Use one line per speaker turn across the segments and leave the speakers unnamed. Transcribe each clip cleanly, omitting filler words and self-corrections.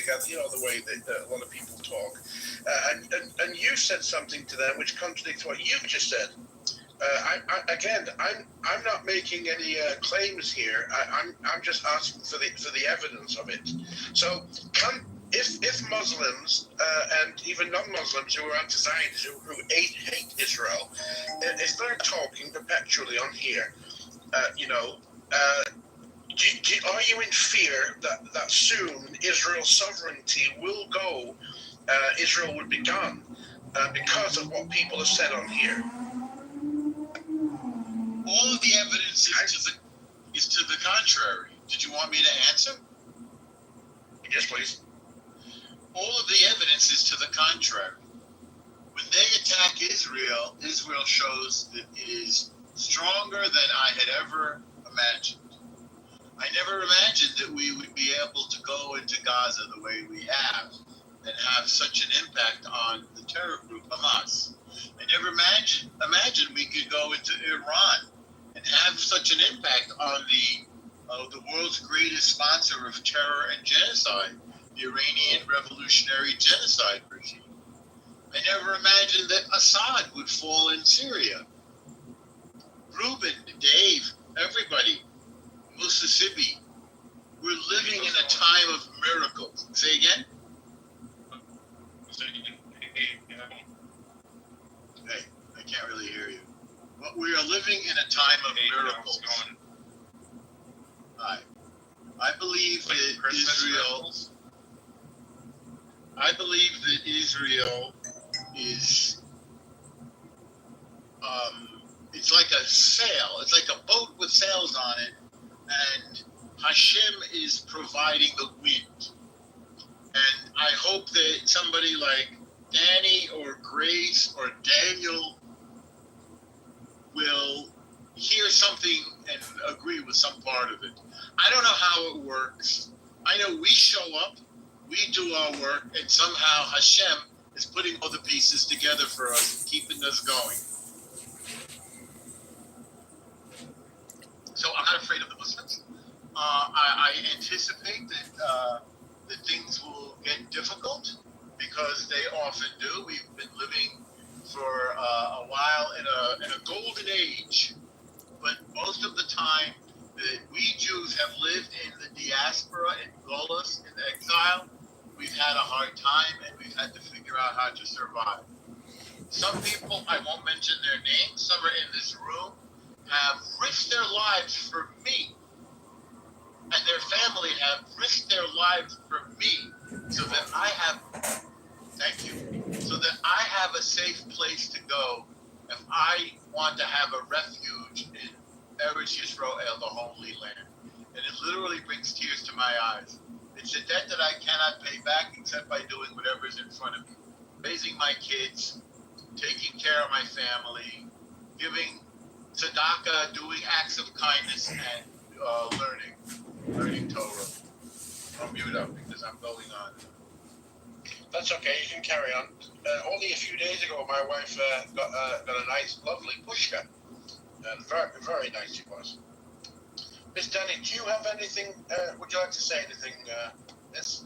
together, the way that a lot of people talk. And you said something to them which contradicts what you've just said. I'm not making any claims here. I'm just asking for the evidence of it. So, if Muslims and even non-Muslims who are anti-Zionism, who hate Israel, if they're talking perpetually on here, are you in fear that soon Israel's sovereignty will go? Israel would be gone because of what people have said on here.
All of the evidence is to the contrary. Did you want me to answer?
Yes, please.
All of the evidence is to the contrary. When they attack Israel, Israel shows that it is stronger than I had ever imagined. I never imagined that we would be able to go into Gaza the way we have and have such an impact on the terror group Hamas. I never imagined we could go into Iran and have such an impact on the world's greatest sponsor of terror and genocide, the Iranian Revolutionary Genocide regime. I never imagined that Assad would fall in Syria. Ruben, Dave, everybody, Mississippi, we're living in a time of miracles. Say again? Hey, I can't really hear you. But we are living in a time of miracles. Hi. I believe that Israel is it's like a sail. It's like a boat with sails on it, and Hashem is providing the wind. And I hope that somebody like Danny or Grace or Daniel will hear something and agree with some part of it. I don't know how it works. I know we show up, we do our work, and somehow Hashem is putting all the pieces together for us and keeping us going. So I'm not afraid of the Muslims. I anticipate that things will get difficult because they often do. We've been living for a while in a golden age, but most of the time that we Jews have lived in the diaspora, in Golos, in exile, we've had a hard time and we've had to figure out how to survive. Some people, I won't mention their names, some are in this room, have risked their lives for me, and their family have risked their lives for me, so that I have, thank you, so that I have a safe place to go if I want to have a refuge in Eretz Yisrael, the Holy Land. And it literally brings tears to my eyes. It's a debt that I cannot pay back except by doing whatever is in front of me. Raising my kids, taking care of my family, giving tzedakah, doing acts of kindness, and learning Torah. I'll mute up because I'm going on.
That's okay, you can carry on. Only a few days ago, my wife got a nice, lovely pushka. And very, very nice it was. Miss Danny, do you have anything, would you like to say anything, Miss?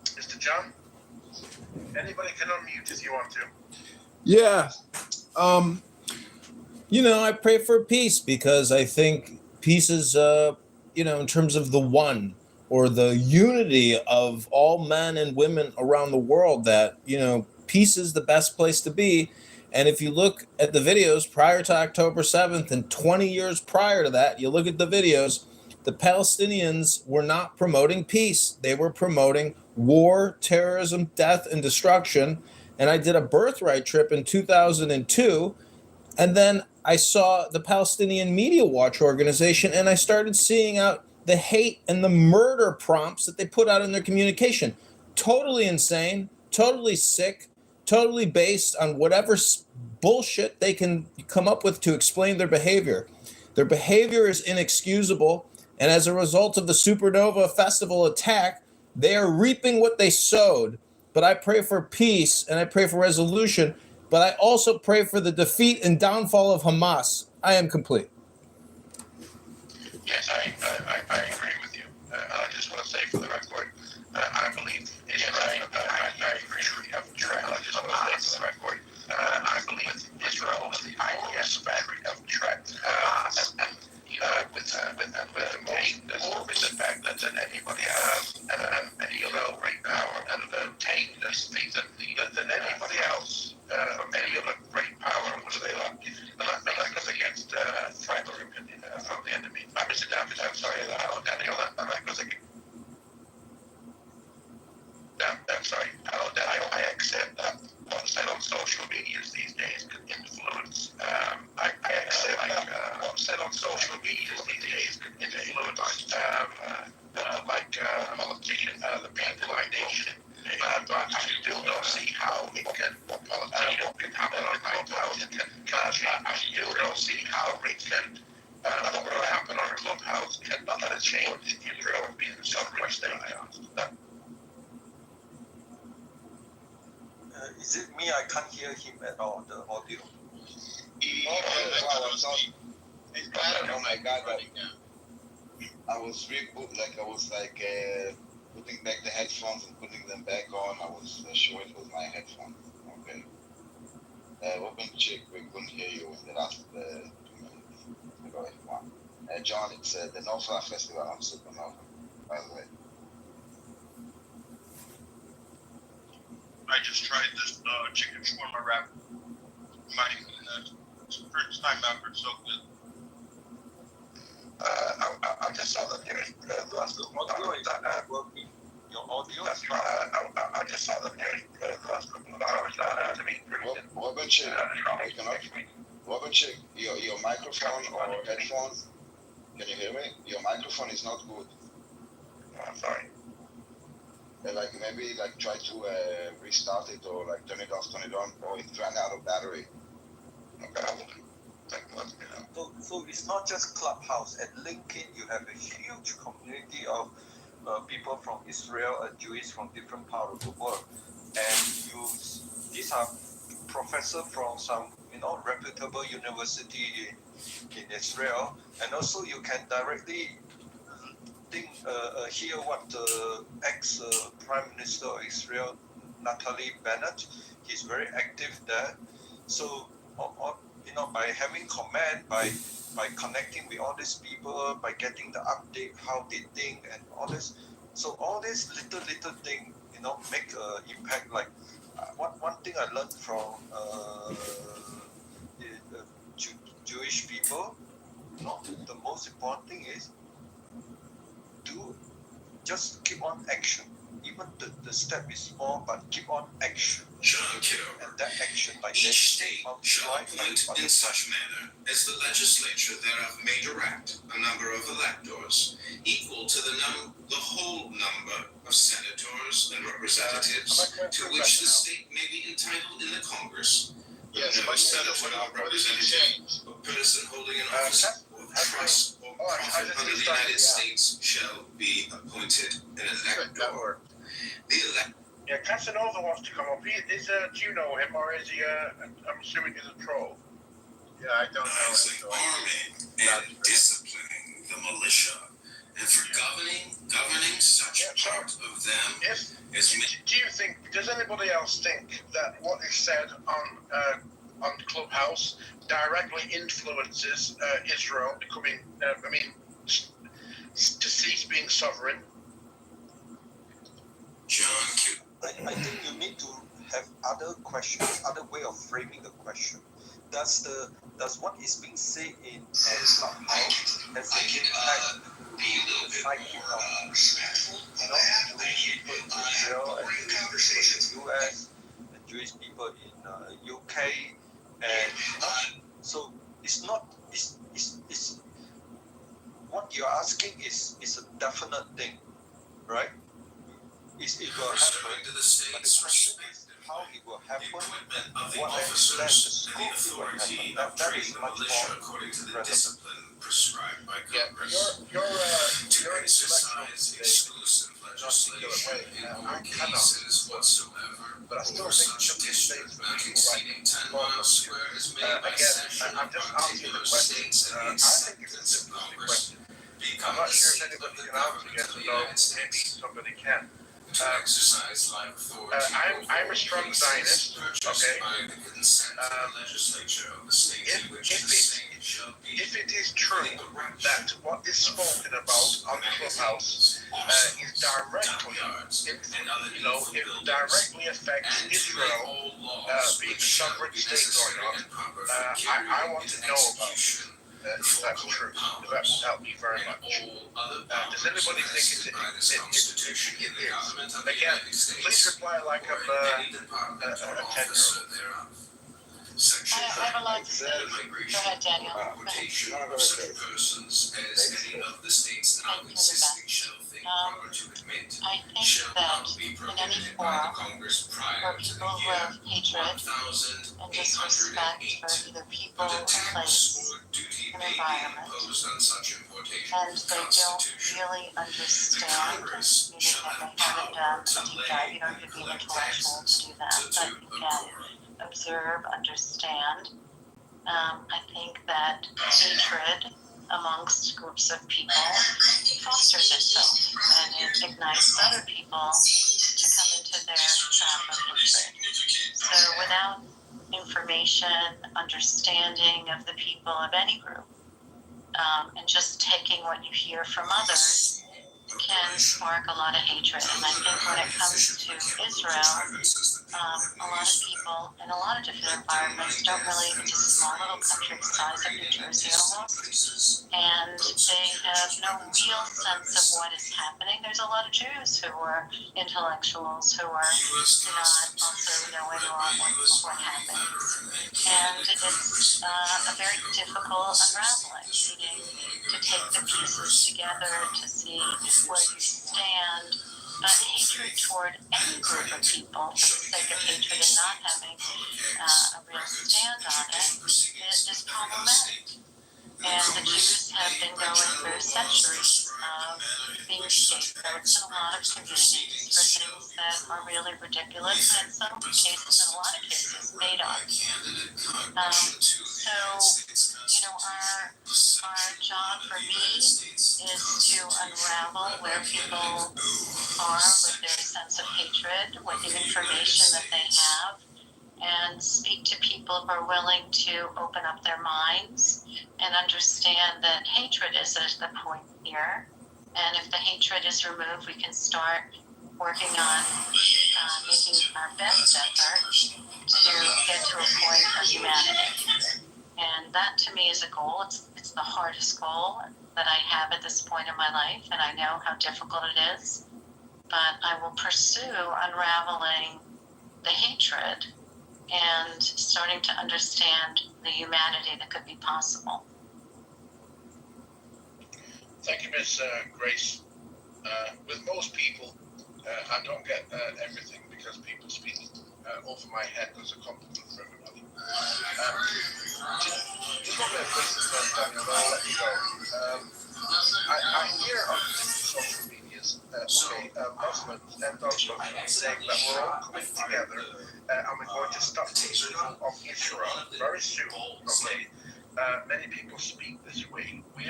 Mr. John? Anybody can unmute if you want to.
Yeah. I pray for peace because I think peace is, in terms of the one or the unity of all men and women around the world, that, peace is the best place to be. And if you look at the videos prior to October 7th and 20 years prior to that, you look at the videos, the Palestinians were not promoting peace. They were promoting war, terrorism, death, and destruction. And I did a birthright trip in 2002. And then I saw the Palestinian Media Watch organization, and I started seeing out the hate and the murder prompts that they put out in their communication. Totally insane, totally sick, totally based on whatever bullshit they can come up with to explain their behavior. Their behavior is inexcusable, and as a result of the Supernova Festival attack, they are reaping what they sowed. But I pray for peace, and I pray for resolution, but I also pray for the defeat and downfall of Hamas. I am complete.
with the fact that anybody else any other great power and obtain this thing that anybody else from any other great power would they like. And that goes against primary opinion from the enemy. Mr. David, I'm sorry, Daniel, and that goes against. I'm sorry, hello, Daniel. I accept that what's said on social media these days can influence. I accept what's said on social media these days can influence. Politicians, the people I nation. But I still don't see how it can. What politicians can happen on Clubhouse. I still don't see how it can. What will happen on Clubhouse cannot change Israel being the sovereign state.
Is it me? I can't hear him at all, the audio.
Oh my God, I was putting back the headphones and putting them back on. I was sure it was my headphones. Okay. Open check, we couldn't hear you in the last 2 minutes. Go ahead, John, it's the Nova Festival on Supernova, by the way.
I just tried this chicken shawarma wrap. It's the first time ever, so good.
I just saw the news last couple of hours.
Your audio?
That's right. I just saw the news last couple of hours.
Robert, your microphone or headphones, can you hear me? Your microphone is not good.
I'm sorry.
Maybe try to restart it or turn it off, turn it on, or it ran out of battery. Okay.
So it's not just Clubhouse. At LinkedIn, you have a huge community of people from Israel and Jews from different parts of the world, and these are professors from some reputable university in Israel, and also you can directly hear what the ex-Prime Minister of Israel, Naftali Bennett, he's very active there. So, by having comment, by connecting with all these people, by getting the update, how they think and all this. So all these little thing, make an impact. Like one thing I learned from the Jewish people, the most important thing is just keep on action. Even the step is small, but keep on action.
John Kitover.
And that action,
Each state shall appoint in such manner as the legislature thereof may direct a number of electors equal to the whole number of senators and representatives to which the state may be entitled in the Congress.
Yes,
No senator or representative or person holding an office of trust or profit under the United States shall be appointed an elector. The
Yeah, Casanova wants to come up. Do you know him, or is he? I'm assuming he's a troll.
Yeah, I don't know.
Arming and disciplining the militia, and for governing such part of them
Do you think? Does anybody else think that what is said on Clubhouse directly influences Israel becoming? To cease being sovereign?
John Q.
I think you need to have other questions, other way of framing the question. Does what is being said in Clubhouse has an impact to the psyche of Jewish people in Israel and Jewish people in the US and Jewish people in UK, and so it's not it's what you're asking is a definite thing, right? It will happen, but the question is how it will happen, what extent, the scope it will happen. That is much more relevant.
Prescribed by
Congress. Your
exercise exclusive legislation in all cases whatsoever,
but I still
or
think
such district not exceeding 10 miles square is made by session
I'm
of
just asking the
particular
question.
states and the
I think it's a
acceptance of
simple
Congress.
question. I'm
Become
not
the
sure if
seat of
anybody
the
can answer
government
yes
of
or
the
no.
United
Maybe
States.
somebody can.
To exercise life authority
I'm a strong Zionist, okay?
By the consent of the legislature of the state to which the same shall be.
If it is true that what what is spoken about on Clubhouse is directly, it directly affects Israel being a sovereign state or not. I want to know about it. If that's true, that will help me very much. Does anybody think it is? Again, please reply like I'm a 10-year-old.
I would like to say, go ahead, Daniel.
Deportation of such persons as any of the states now existing shall think proper to admit
I think
shall
that
not be
in any
prohibited by the
forum
Congress
where
prior to
people
the
who
year
have hatred and disrespect
1808.
for either people,
But a tax
place,
or duty
an
may be
environment,
imposed on such importation
and they don't
constitution.
really
The
understand,
Congress
meaning
shall
that
have
they haven't
power
done
to
a deep
lay
dive. You don't
and
need to be an
collect
intellectual to
taxes
do that, but
to
you
the
can
poor.
observe, understand. I think that hatred amongst groups of people fosters itself and it ignites other people to come into their trap of hatred. So without information, understanding of the people of any group, and just taking what you hear from others can spark a lot of hatred. And I think when it comes to Israel, a lot of people in a lot of different environments don't really, it's a small little country the size of New Jersey almost, and they have no real sense of what is happening. There's a lot of Jews who are intellectuals who are not also knowing what happened. And it's a very difficult unraveling, meaning to take the pieces together to see where you stand. But hatred toward any group of people for the sake of hatred and not having a real stand on it is problematic. And the Jews have been going through centuries of being scapegoats in a lot of communities for things that are really ridiculous and in some cases, in a lot of cases, made up. Our job for me is to unravel where people are with their sense of hatred, with the information that they have, and speak to people who are willing to open up their minds and understand that hatred is the point here. And if the hatred is removed, we can start working on making our best effort to get to a point of humanity. And that to me is a goal. It's the hardest goal that I have at this point in my life, and I know how difficult it is. But I will pursue unraveling the hatred and starting to understand the humanity that could be possible.
Thank you, Ms. Grace. With most people, I don't get everything because people speak over my head. There's a compliment for everybody. Just one minute, please, Daniel, then I'll let you go. I hear on social medias, Muslims and non-Muslims saying that we're all coming together and we're going to stop the evil of Israel very soon. Okay. Many people speak this way. We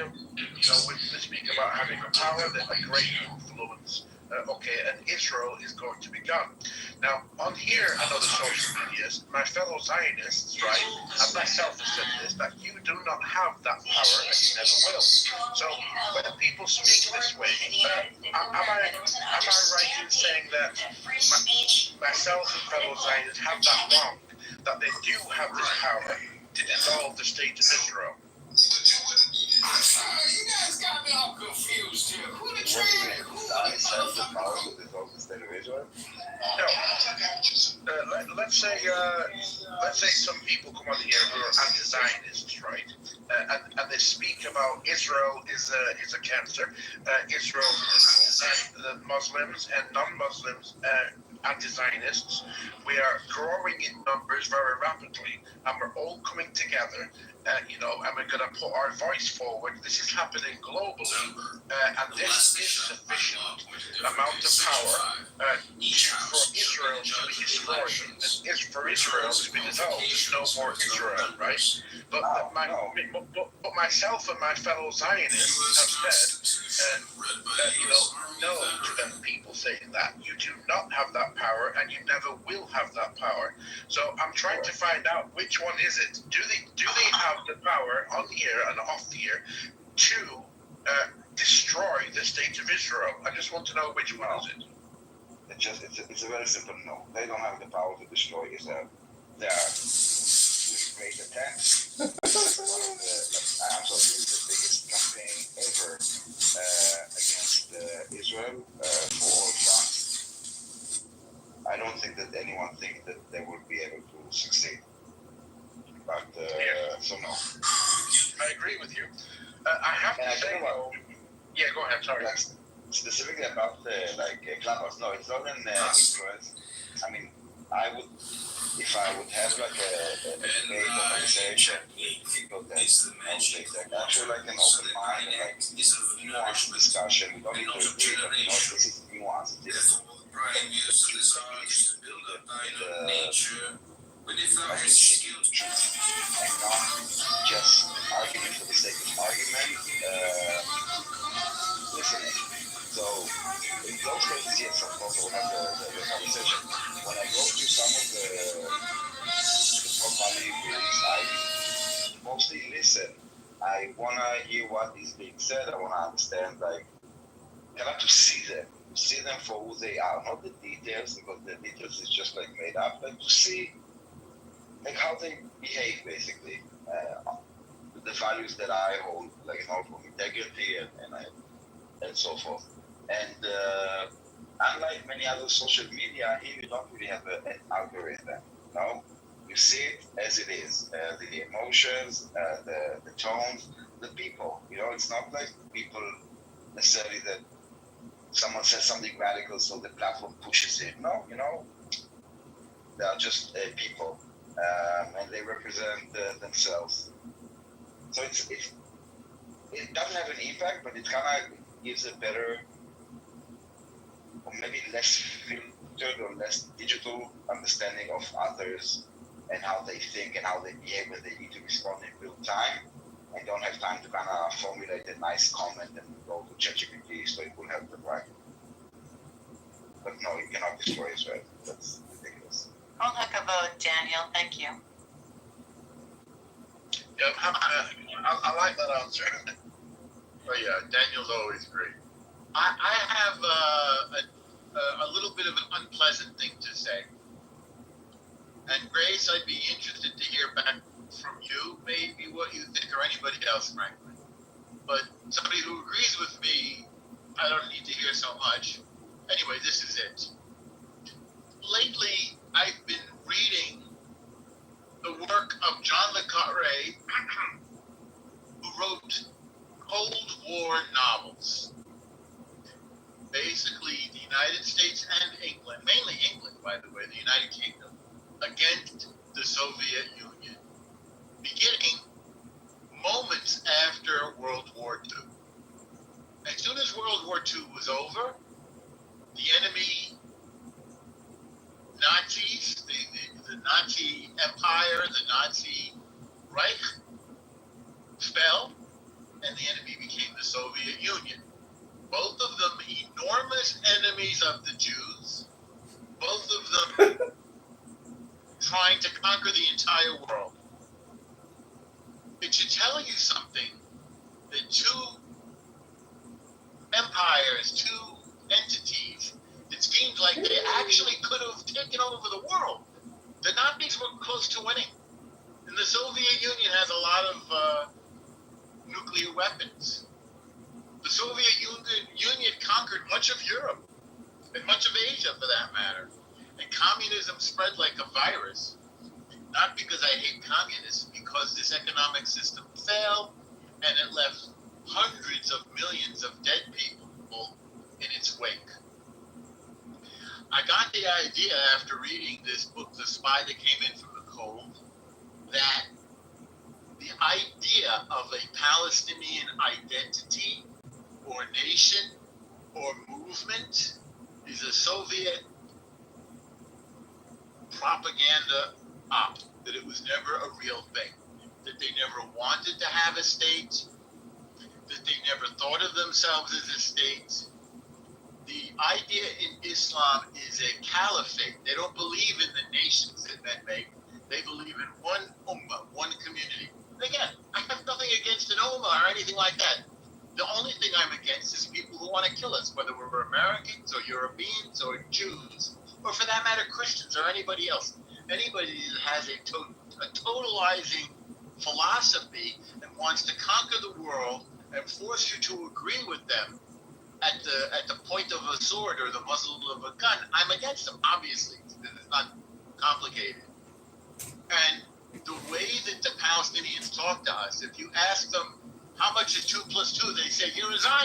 speak about having a power, a great influence. And Israel is going to be gone. Now, on here and other social medias, my fellow Zionists, right, and myself have said this, that you do not have that power and you never will. So, when people speak this way, am I right in saying that myself and fellow Zionists have that wrong, that they do have this power to dissolve the state of Israel?
You guys got me all confused here. Who the traitor?
The power to dissolve the state of Israel?
No. Let's say some people come on here who are anti-Zionists, right? And they speak about Israel is a cancer. Israel and the Muslims and non-Muslims, anti-Zionists, we are growing in numbers very rapidly, and we're all coming together. And we're going to put our voice forward. This is happening globally, and this is sufficient amount of power for Israel to be destroyed, and for Israel to be dissolved. There's no more Israel, right? But myself and my fellow Zionists have said, no to people saying that. You do not have that power, and you never will have that power. So I'm trying to find out which one is it. Do they have the power on the air and off the air to state of Israel? I just want to know which one is it.
It's a very simple no. They don't have the power to destroy Israel. They are doing great attempts. I'm sorry, this is the biggest campaign ever against Israel for all fronts. I don't think that anyone thinks that they will be able to succeed. But so no.
I agree with you. I have to say, though. Yeah, go ahead. Sorry.
Like, specifically about Clubhouse, no, it's not an influence. I mean, if I would have like a debate or conversation with people that don't take that, actually like an open mind and like nuanced discussion, we don't need to agree, but this is nuanced. This and not just argument for the sake of argument, listening. So in those cases, yes, of course, we'll have the conversation. When I go to some of the properly rooms, I mostly listen. I want to hear what is being said. I want to understand, like, I like to see them for who they are, not the details, because the details is just like made up, like to see like how they behave, basically. The values that I hold, like, you know, from integrity and so forth. And unlike many other social media, here you don't really have an algorithm. No, you see it as it is. The emotions, the tones, the people. You know, it's not like people necessarily that someone says something radical, so the platform pushes it. No, you know, they are just people, and they represent themselves. So it doesn't have an impact, but it kind of gives a better, or maybe less filtered or less digital understanding of others and how they think and how they behave when they need to respond in real time and don't have time to kind of formulate a nice comment and go to ChatGPT so it will help them, right? But no, you cannot destroy Israel. That's ridiculous.
I'll take a vote, Daniel. Thank you.
Yeah, I like that answer.
Oh yeah, Daniel's always great. I have a little bit of an unpleasant thing to say. And Grace, I'd be interested to hear back from you, maybe what you think, or anybody else, frankly. But somebody who agrees with me, I don't need to hear so much. Anyway, this is it. Lately, I've been reading the work of John le Carré, who wrote Cold War novels. Basically, the United States and England, mainly England, by the way, the United Kingdom, against the Soviet Union, beginning moments after World War II. As soon as World War II was over, the enemy Nazis, the Nazi Empire, the Nazi Reich, fell, and the enemy became the Soviet Union. Both of them enormous enemies of the Jews, both of them trying to conquer the entire world. It should tell you something that two empires, two entities, it seems like they actually could have taken over the world. The Nazis were close to winning. And the Soviet Union has a lot of nuclear weapons. The Soviet Union conquered much of Europe and much of Asia, for that matter. And communism spread like a virus. Not because I hate communism, because this economic system failed and it left hundreds of millions of dead people in its wake. I got the idea after reading this book, The Spy That Came In From the Cold, that the idea of a Palestinian identity or nation or movement is a Soviet propaganda op, that it was never a real thing, that they never wanted to have a state, that they never thought of themselves as a state. The idea in Islam is a caliphate. They don't believe in the nations that men make. They believe in one ummah, one community. And again, I have nothing against an ummah or anything like that. The only thing I'm against is people who want to kill us, whether we're Americans or Europeans or Jews, or for that matter, Christians or anybody else. Anybody that has a totalizing philosophy and wants to conquer the world and force you to agree with them at the point of a sword or the muzzle of a gun, I'm against them. Obviously, it's not complicated. And the way that the Palestinians talk to us, if you ask them how much is 2 + 2, they say you're a Zionist.